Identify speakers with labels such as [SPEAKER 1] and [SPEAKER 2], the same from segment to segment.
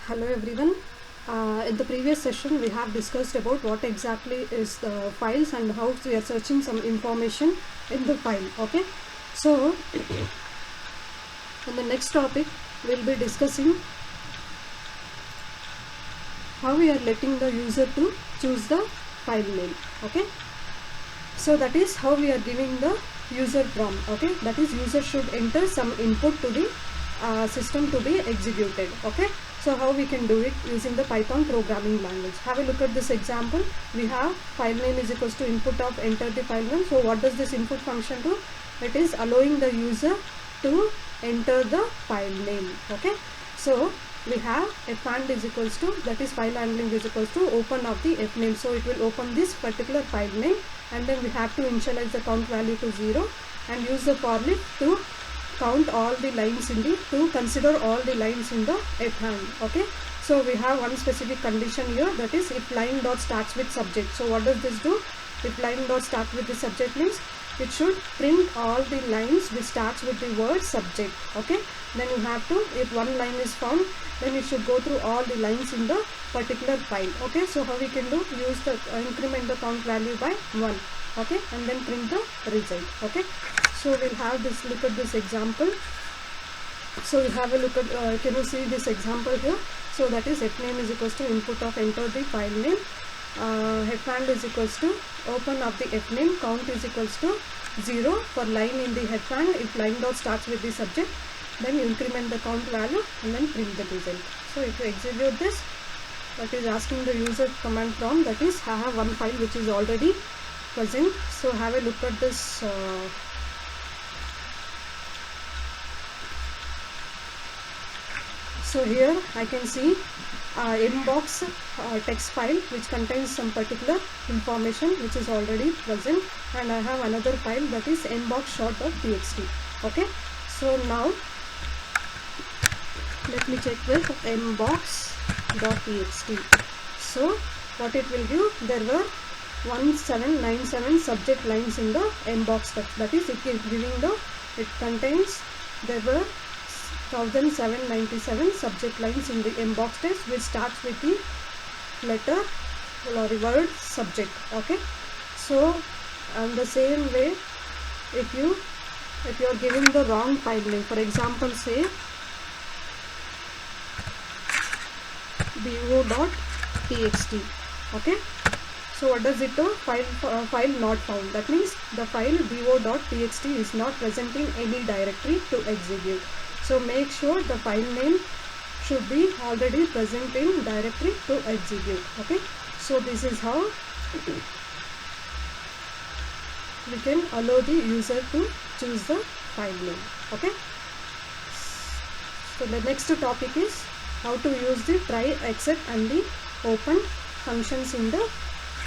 [SPEAKER 1] Hello everyone. In the previous session we have discussed about what exactly is the files and how we are searching some information in the file. Okay, so in the next topic we'll be discussing how we are letting the user to choose the file name. Okay, so that is how we are giving the user prompt. Okay, that is user should enter some input to the system to be executed. Okay, so how we can do it using the Python programming language. Have a look at this example. We have file name is equals to input of enter the file name. So what does this input function do? It is allowing the user to enter the file name. Okay, so we have fand is equals to, that is file handling is equals to open of the f name. So it will open this particular file name, and then we have to initialize the count value to 0 and use the for loop to count all the lines in the, to consider all the lines in the fhand. Okay, so we have one specific condition here, that is if line dot starts with subject. So what does this do? If line dot start with the subject means it should print all the lines which starts with the word subject. Okay, then you have to, if one line is found, then it should go through all the lines in the particular file. Okay, so how we can do, use the increment the count value by 1. Okay, and then print the result. Okay, so we'll have this, look at this example. So we have a look at, can you see this example here? So that is f name is equals to input of enter the file name, fand is equals to open of the f name, count is equals to 0 for line in the fand. If line dot starts with the subject, then you increment the count value and then print the result. So if you execute this, that is asking the user command prompt, that is I have one file which is already present. So have a look at this so here I can see inbox text file which contains some particular information which is already present, and I have another file that is inbox short.txt. Okay, so now let me check with inbox.txt. So what it will give, there were 1797 subject lines in the inbox text, that is it is giving the, it contains, there were 1797 subject lines in the inbox text which starts with the letter or word subject. Okay, so the same way, if you are giving the wrong file name, for example say bo.txt. okay, so what does it do? File not found. That means the file bo.txt is not present in any directory to execute. So make sure the file name should be already present in directory to execute. Okay, so this is how we can allow the user to choose the file name. Okay, so the next topic is how to use the try, except and the open functions in the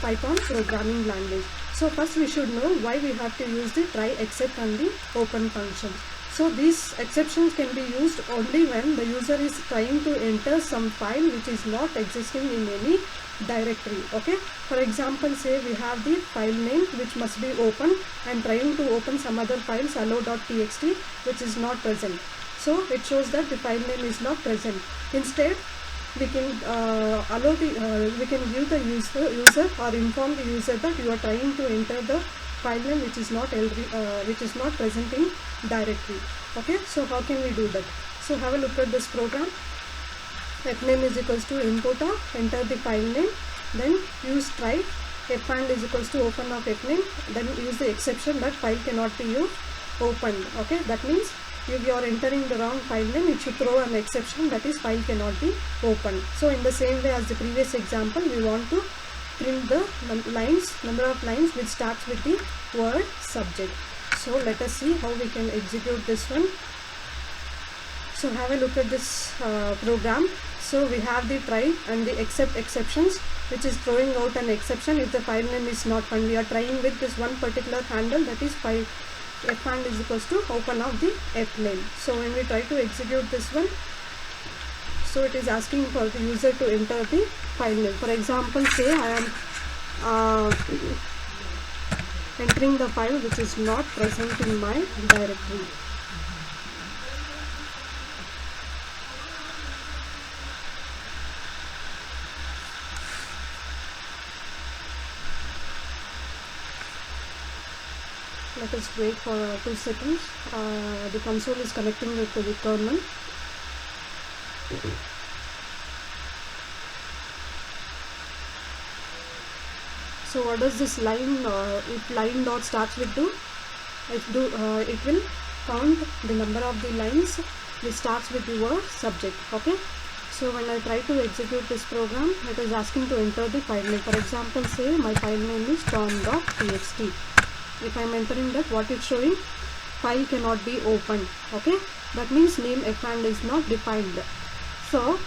[SPEAKER 1] Python programming language. So first we should know why we have to use the try, except and the open functions. So these exceptions can be used only when the user is trying to enter some file which is not existing in any directory. Okay, for example say we have the file name which must be open and trying to open some other files hello.txt which is not present. So it shows that the file name is not present. Instead we can allow the we can give the user or inform the user that you are trying to enter the file name which is not present in directory. Okay, so how can we do that? So have a look at this program. Fname is equals to input of enter the file name, then use try, fand is equals to open of fname, then use the exception that file cannot be opened. Okay, that means if you are entering the wrong file name, it should throw an exception, that is file cannot be opened. So in the same way as the previous example, we want to print the number of lines which starts with the word subject. So let us see how we can execute this one. So have a look at this program. So we have the try and the except exceptions which is throwing out an exception if the file name is not found. We are trying with this one particular handle, that is fand is equals to open of the f name. So when we try to execute this one, so it is asking for the user to enter the file name. For example say I am entering the file which is not present in my directory. Let us wait for 2 seconds. The console is connecting it to the kernel. So what does this line, if line dot starts with do? It will count the number of the lines which starts with the word subject. Okay. So when I try to execute this program, it is asking to enter the file name. For example, say my file name is tom.txt. If I am entering that, what it's showing? File cannot be opened. Okay, that means name fand is not defined. So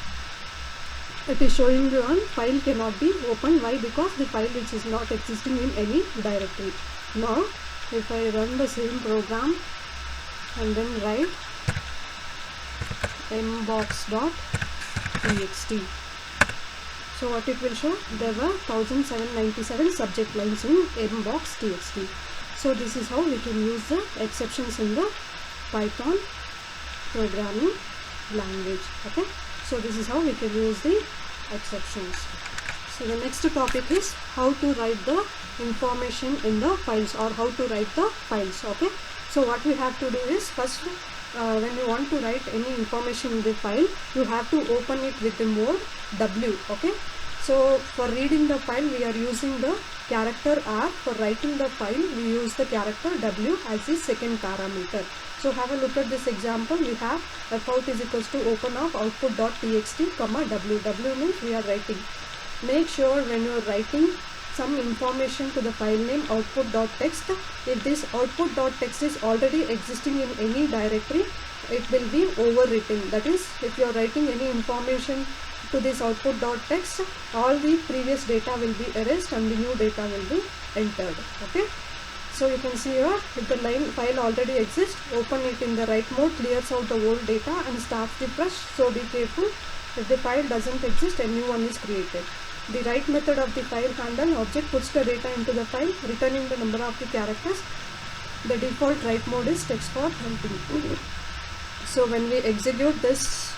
[SPEAKER 1] it is showing you on file cannot be opened. Why? Because the file which is not existing in any directory. Now if I run the same program and then write mbox.txt, so what it will show? There were 1797 subject lines in mbox.txt. So this is how we can use the exceptions in the Python programming language. Okay, so this is how we can use the exceptions. So the next topic is how to write the information in the files, or how to write the files. Okay, so what we have to do is, first when you want to write any information in the file, you have to open it with the mode W. Okay, so for reading the file we are using the character R. For writing the file we use the character W as the second parameter. So have a look at this example. We have fout is equals to open of output.txt comma W. W means we are writing. Make sure when you are writing some information to the file name output.txt, if this output.txt is already existing in any directory, it will be overwritten. That is, if you are writing any information to this output.txt, all the previous data will be erased and the new data will be entered. Okay, so you can see here, if the line file already exists, open it in the write mode, clears out the old data and starts the fresh. So be careful. If the file doesn't exist, a new one is created. The write method of the file handle object puts the data into the file, returning the number of the characters. The default write mode is text for printing. So when we execute this,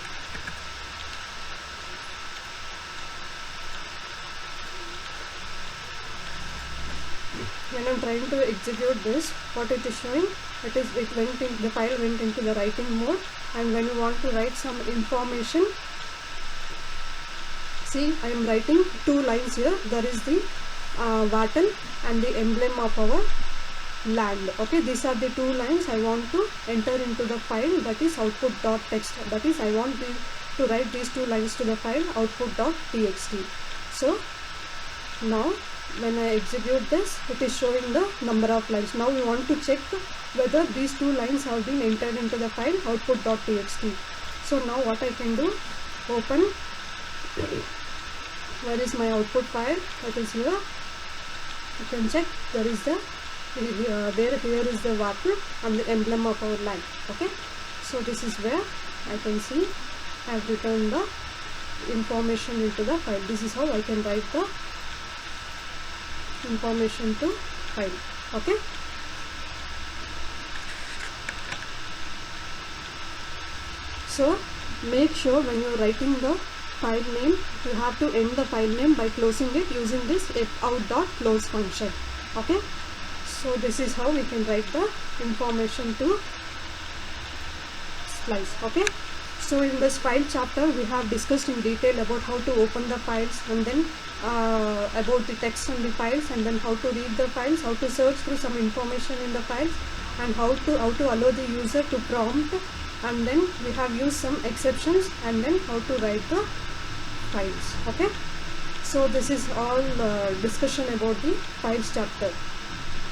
[SPEAKER 1] when I'm trying to execute this, what it is showing? The file went into the writing mode, and when you want to write some information, see, I am writing 2 lines here. There is the Vatal and the emblem of our land. Okay, these are the 2 lines I want to enter into the file, that is output.txt. That is, I want to write these 2 lines to the file output.txt. So now when I execute this, it is showing the number of lines. Now we want to check whether these 2 lines have been entered into the file output.txt. So now what I can do, open, where is my output file? That is here. You can check, there is the here is the Vatal and the emblem of our line. Okay, so this is where I can see I have written the information into the file. This is how I can write the information to file. Okay, so make sure when you are writing the file name, you have to end the file name by closing it using this fout.close function. Okay, so this is how we can write the information to slice. Okay, so in this file chapter we have discussed in detail about how to open the files, and then about the text on the files, and then how to read the files, how to search through some information in the files, and how to allow the user to prompt, and then we have used some exceptions, and then how to write the files. Okay, so this is all discussion about the files chapter.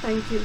[SPEAKER 1] Thank you.